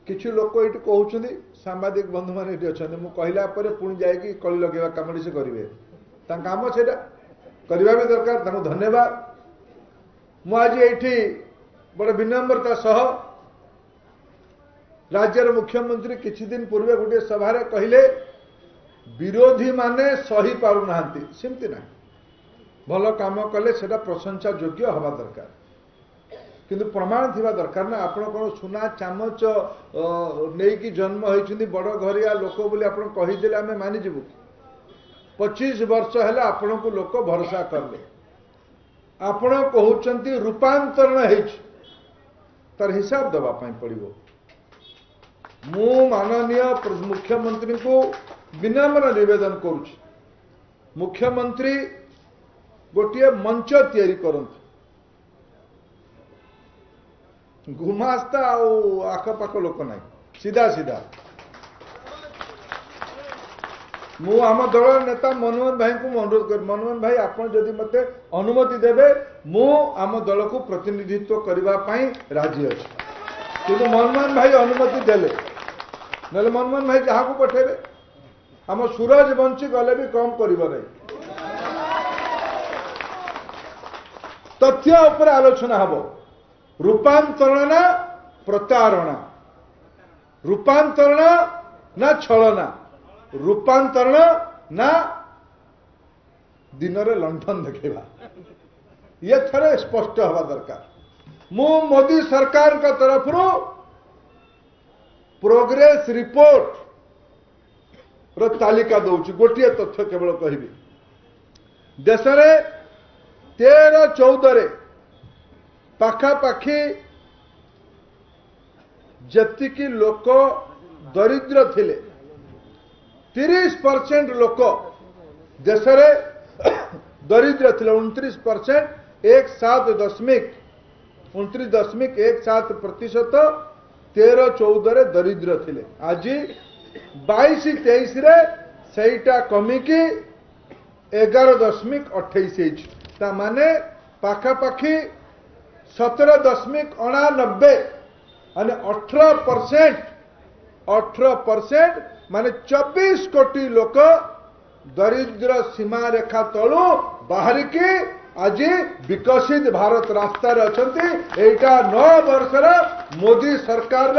किसी लोक ये कहते सांबादिक बंधु मैंने ये अच्छा मुझे कहला पुणी जाकि कली लगेगा कम से करेंगे काम से करवा भी दरकार धन्यवाद मुझे बड़े विनम्रता सह राज्यर मुख्यमंत्री किछि दिन पूर्वे गोटे सभा कहले विरोधी माने सही पारु नाहंती सेमती ना भल काम कले सेटा प्रशंसा योग्य हवा दरकार किंतु प्रमाण थिबा दरकार ना आपण कोन सुना चामच नेकी जन्म होइछिंदी बड़ घरिया लोक बोली आपण कहि देले हमें मानि जिवु 25 वर्ष हैला आपण को लोक भरोसा करले आपण कहउचंती रूपांतरण हेछि तर हिसाब दबा पई पड़िबो मु माननीय मुख्यमंत्री को विनम्र निवेदन करुछि मुख्यमंत्री गोटे मंच तैयारी करंतु गुमास्ता आखपाख लोक ना सीधा सीधा मु आम दल नेता मनमोहन भाई को अनुरोध कर मनमोहन भाई आप जदि मते अनुमति देवे मु आम दल को प्रतिनिधित्व करने राजी अच्छी किंतु मनमोहन भाई अनुमति देले नले मनमोहन भाई जहाँ को पठेबे आम सूरज बंशी गले भी कम कर तथ्य उपर आलोचना हम रूपांतरण ना प्रतारणा रूपांतरण ना छलना रूपांतरण ना दिन रे लंठन देखा ये थरे स्पष्ट हवा दरकार मु मोदी सरकार का तरफ प्रोग्रेस रिपोर्ट रो तालिका दउछि गोटिए तथ्य केवल कहबी देश रे 13-14 रे पाखापाखी जतिकी लोक दरिद्र थिले 30% लोक देश रे दरिद्र थिले 29% 29.17% 13-14 रे दरिद्र थिले आज 22-23 रे सेटा कमिकी 11.28 ता माने पाखापाखी 17.89 माने 18% माने 24 कोटी लोक दरिद्र सीमा रेखा तलु बाहर की आज विकसित भारत रास्तार अच्छा 9 वर्षर मोदी सरकार